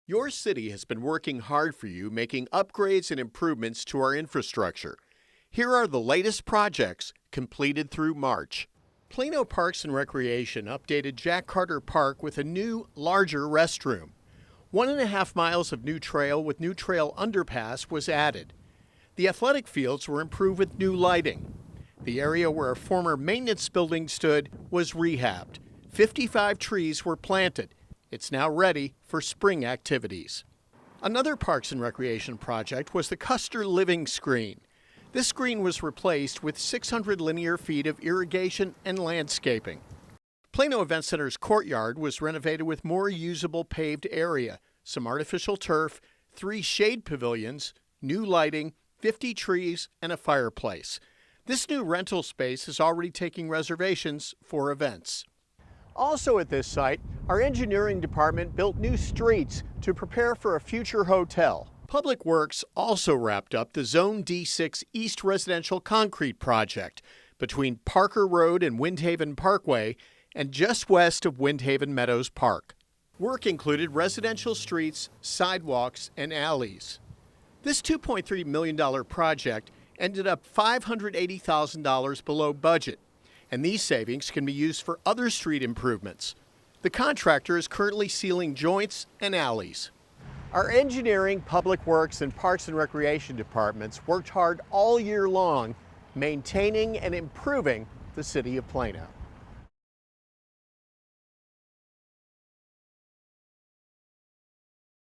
Your city has been working hard for you, making upgrades and improvements to our infrastructure. Here are the latest projects completed through March. Plano Parks and Recreation updated Jack Carter Park with a new, larger restroom. 1.5 miles of new trail with new trail underpass was added. The athletic fields were improved with new lighting. The area where a former maintenance building stood was rehabbed. 55 trees were planted. It's now ready for spring activities. Another Parks and Recreation project was the Custer Living Screen. This screen was replaced with 600 linear feet of irrigation and landscaping. Plano Event Center's courtyard was renovated with more usable paved area, some artificial turf, 3 shade pavilions, new lighting, 50 trees, and a fireplace. This new rental space is already taking reservations for events. Also at this site, our engineering department built new streets to prepare for a future hotel. Public Works also wrapped up the Zone D6 East Residential Concrete Project between Parker Road and Windhaven Parkway and just west of Windhaven Meadows Park. Work included residential streets, sidewalks, and alleys. This $2.3 million project ended up $580,000 below budget, and these savings can be used for other street improvements. The contractor is currently sealing joints and alleys. Our engineering, public works, and parks and recreation departments worked hard all year long maintaining and improving the city of Plano.